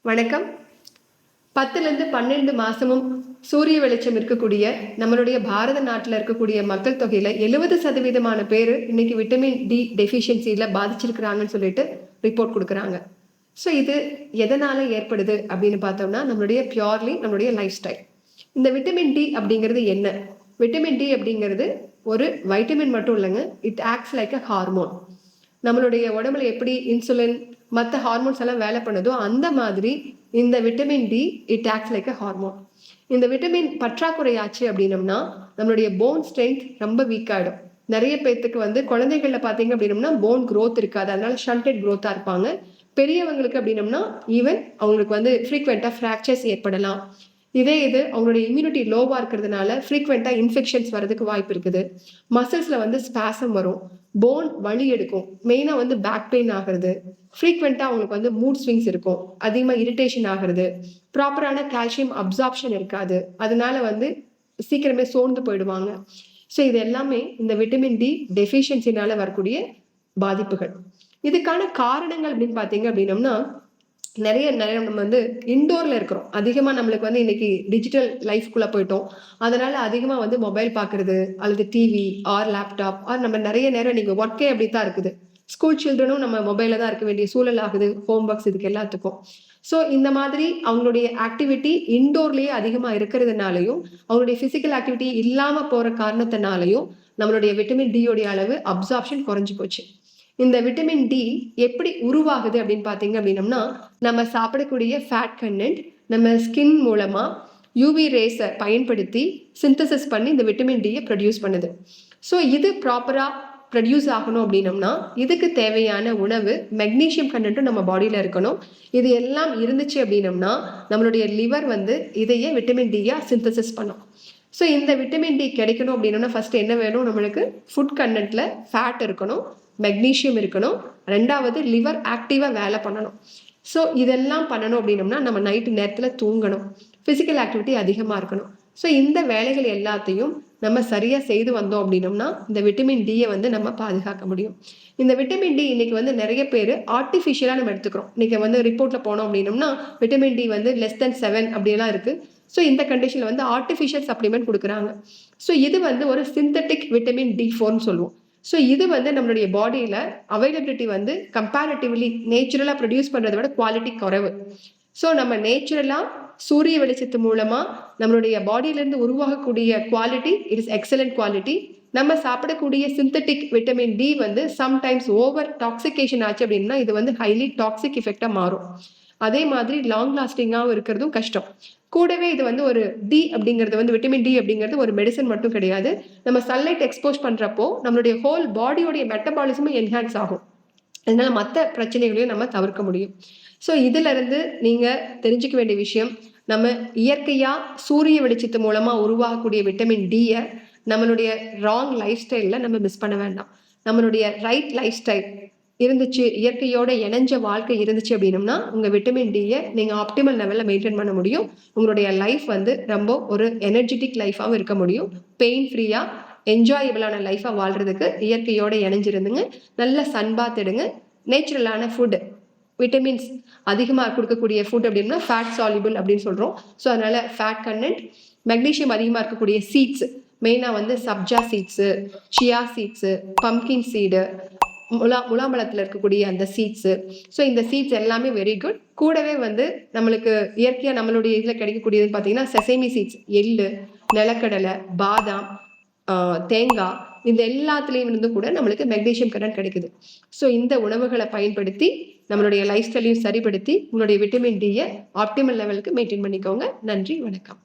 வணக்கம். 10லேருந்து 12 மாசமும் சூரிய வெளிச்சம் இருக்கக்கூடிய நம்மளுடைய பாரத நாட்டில் இருக்கக்கூடிய மக்கள் தொகையில 70% பேர் இன்னைக்கு விட்டமின் டி டெஃபிஷியன்சியில பாதிச்சிருக்கிறாங்கன்னு சொல்லிட்டு ரிப்போர்ட் கொடுக்குறாங்க. ஸோ இது எதனால ஏற்படுது அப்படின்னு பார்த்தோம்னா நம்மளுடைய லைஃப் ஸ்டைல். இந்த விட்டமின் டி அப்படிங்கிறது என்ன? விட்டமின் டி அப்படிங்கிறது ஒரு வைட்டமின் மட்டும் இல்லைங்க, it acts like a hormone. நம்மளுடைய உடம்புல எப்படி இன்சுலின் மற்ற ஹார்மோன்ஸ் எல்லாம் வேலை பண்ணுதோ அந்த மாதிரி இந்த vitamin D it acts like a hormone. இந்த விட்டமின் பற்றாக்குறை ஆச்சு அப்படின்னம்னா நம்மளுடைய போன் ஸ்ட்ரென்த் ரொம்ப வீக் ஆகிடும். நிறைய பேர்த்துக்கு குழந்தைகள்ல பார்த்தீங்க அப்படின்னம்னா போன் க்ரோத் இருக்காது, அதனால ஷண்டட் க்ரோத்தாக இருப்பாங்க. பெரியவங்களுக்கு அப்படின்னம்னா ஈவன் அவங்களுக்கு ஃப்ரீக்வெண்ட்டாக ஃப்ராக்சர்ஸ் ஏற்படலாம். இது அவங்களுடைய இம்யூனிட்டி லோவாக இருக்கிறதுனால ஃப்ரீக்வெண்ட்டாக இன்ஃபெக்ஷன்ஸ் வரதுக்கு வாய்ப்பு இருக்குது. மசில்ஸில் ஸ்பாசம் வரும், போன் வலி எடுக்கும், மெயினாக பேக் பெயின் ஆகிறது, ஃப்ரீக்வெண்ட்டாக அவங்களுக்கு மூட் ஸ்விங்ஸ் இருக்கும், அதிகமாக இரிட்டேஷன் ஆகிறது, ப்ராப்பரான கால்சியம் அப்சார்ப்ஷன் இருக்காது, அதனால சீக்கிரமே சோர்ந்து போயிடுவாங்க. ஸோ இது எல்லாமே இந்த விட்டமின் டி டெஃபிஷியன்சினால வரக்கூடிய பாதிப்புகள். இதுக்கான காரணங்கள் அப்படின்னு பார்த்தீங்க அப்படின்னம்னா நிறைய நம்ம இன்டோர்ல இருக்கிறோம். அதிகமா நம்மளுக்கு இன்னைக்கு டிஜிட்டல் லைஃப்குள்ள போயிட்டோம். அதனால அதிகமா மொபைல் பாக்குறது அல்லது டிவி ஆர் லேப்டாப் ஆர் நம்ம நிறைய நேரம் நீங்க ஒர்க்கே அப்படித்தான் இருக்குது. ஸ்கூல் சில்ட்ரனும் நம்ம மொபைல்ல தான் இருக்க வேண்டிய சூழல் ஆகுது, ஹோம் ஒர்க்ஸ் இதுக்கு எல்லாத்துக்கும். ஸோ இந்த மாதிரி அவங்களுடைய ஆக்டிவிட்டி இன்டோர்லயே அதிகமா இருக்கிறதுனாலையும் அவங்களுடைய பிசிக்கல் ஆக்டிவிட்டி இல்லாம போற காரணத்தினாலையும் நம்மளுடைய விட்டமின் டி உடைய அளவு அப்சார்ப்ஷன் குறைஞ்சு போச்சு. இந்த விட்டமின் டி எப்படி உருவாகுது அப்படின்னு பார்த்தீங்க அப்படின்னம்னா நம்ம சாப்பிடக்கூடிய ஃபேட் கண்டென்ட் நம்ம ஸ்கின் மூலமா யூவி ரேஸை பயன்படுத்தி சிந்தசிஸ் பண்ணி இந்த விட்டமின் டியை ப்ரொடியூஸ் பண்ணுது. ஸோ இது ப்ராப்பராக ப்ரொடியூஸ் ஆகணும் அப்படின்னம்னா இதுக்கு தேவையான உணவு மெக்னீஷியம் கண்டென்ட்டும் நம்ம பாடியில் இருக்கணும். இது எல்லாம் இருந்துச்சு அப்படின்னம்னா நம்மளுடைய லிவர் இதையே விட்டமின் டியா சிந்தசிஸ் பண்ணும். ஸோ இந்த விட்டமின் டி கிடைக்கணும் அப்படின்னா ஃபர்ஸ்ட் என்ன வேணும்? நம்மளுக்கு ஃபுட் கண்டென்ட்ல ஃபேட் இருக்கணும், மெக்னீஷியம் இருக்கணும், ரெண்டாவது லிவர் ஆக்டிவாக வேலை பண்ணணும். ஸோ இதெல்லாம் பண்ணணும் அப்படின்னம்னா நம்ம நைட்டு நேரத்தில் தூங்கணும், ஃபிசிக்கல் ஆக்டிவிட்டி அதிகமாக இருக்கணும். ஸோ இந்த வேலைகள் எல்லாத்தையும் நம்ம சரியாக செய்து வந்தோம் அப்படின்னம்னா இந்த விட்டமின் டியை நம்ம பாதுகாக்க முடியும். இந்த விட்டமின் டி இன்னைக்கு நிறைய பேர் ஆர்டிஃபிஷியலாக நம்ம எடுத்துக்கிறோம். இன்னைக்கு ரிப்போர்ட்டில் போனோம் அப்படின்னம்னா விட்டமின் டி லெஸ் தென் 7 அப்படியெல்லாம் இருக்குது. ஸோ இந்த கண்டிஷனில் ஆர்டிஃபிஷியல் சப்ளிமெண்ட் கொடுக்குறாங்க. ஸோ இது ஒரு சிந்தட்டிக் விட்டமின் D4 சொல்லுவோம். ஸோ இது நம்மளுடைய பாடியில் அவைலபிலிட்டி கம்பேரிட்டிவ்லி நேச்சுரலாக ப்ரொடியூஸ் பண்ணுறதை விட குவாலிட்டி குறைவு. ஸோ நம்ம நேச்சுரலாக சூரிய வெளிச்சத்து மூலமாக நம்மளுடைய பாடியிலேருந்து உருவாகக்கூடிய quality it is excellent quality. நம்ம சாப்பிடக்கூடிய synthetic vitamin D sometimes over toxication ஆச்சு அப்படின்னா இது ஹைலி டாக்ஸிக் எஃபெக்டாக மாறும். அதே மாதிரி லாங் லாஸ்டிங்காகவும் இருக்கிறதும் கஷ்டம். கூடவே இது ஒரு டி அப்படிங்கிறது விட்டமின் டி அப்படிங்கிறது ஒரு மெடிசன் மட்டும் கிடையாது. நம்ம சன்லைட் எக்ஸ்போஸ் பண்ணுறப்போ நம்மளுடைய ஹோல் பாடியோடைய மெட்டபாலிசமும் என்ஹான்ஸ் ஆகும். அதனால மற்ற பிரச்சனைகளையும் நம்ம தவிர்க்க முடியும். ஸோ இதிலிருந்து நீங்கள் தெரிஞ்சுக்க வேண்டிய விஷயம், நம்ம இயற்கையாக சூரிய வெளிச்சத்து மூலமாக உருவாகக்கூடிய விட்டமின் டியை நம்மளுடைய ராங் லைஃப் ஸ்டைலில் நம்ம மிஸ் பண்ண வேண்டாம். நம்மளுடைய ரைட் லைஃப் ஸ்டைல் இருந்துச்சு, இயற்கையோட இணைஞ்ச வாழ்க்கை இருந்துச்சு அப்படின்னம்னா உங்கள் விட்டமின் டியை நீங்கள் ஆப்டிமல் லெவலில் மெயின்டைன் பண்ண முடியும். உங்களுடைய லைஃப் ரொம்ப ஒரு எனர்ஜெட்டிக் லைஃபாகவும் இருக்க முடியும். பெயின் ஃப்ரீயாக என்ஜாயபிளான லைஃபாக வாழ்கிறதுக்கு இயற்கையோட இணைஞ்சிருந்துங்க. நல்ல சன்பாத் எடுங்க. நேச்சுரலான ஃபுட் விட்டமின்ஸ் அதிகமாக கொடுக்கக்கூடிய ஃபுட் அப்படின்னா ஃபேட் சால்யூபிள் அப்படின்னு சொல்கிறோம். ஸோ அதனால் ஃபேட் கண்டென்ட், மெக்னீஷியம் அதிகமாக இருக்கக்கூடிய சீட்ஸ், மெயினாக sabja seeds, chia seeds, pumpkin seed, முலாம்பழத்தில் இருக்கக்கூடிய அந்த சீட்ஸு. ஸோ இந்த சீட்ஸ் எல்லாமே வெரி குட். கூடவே நம்மளுக்கு இயற்கையாக நம்மளுடைய இதில் கிடைக்கக்கூடியதுன்னு பார்த்தீங்கன்னா செசேமி சீட்ஸ், எள்ளு, நிலக்கடலை, பாதாம், தேங்காய், இந்த எல்லாத்துலேயும் கூட நம்மளுக்கு மெக்னீஷியம் கண்டென்ட் கிடைக்குது. ஸோ இந்த உணவுகளை பயன்படுத்தி நம்மளுடைய லைஃப் ஸ்டைலையும் சரிப்படுத்தி உங்களுடைய விட்டமின் டியை ஆப்டிமல் லெவலுக்கு மெயின்டைன் பண்ணிக்கோங்க. நன்றி, வணக்கம்.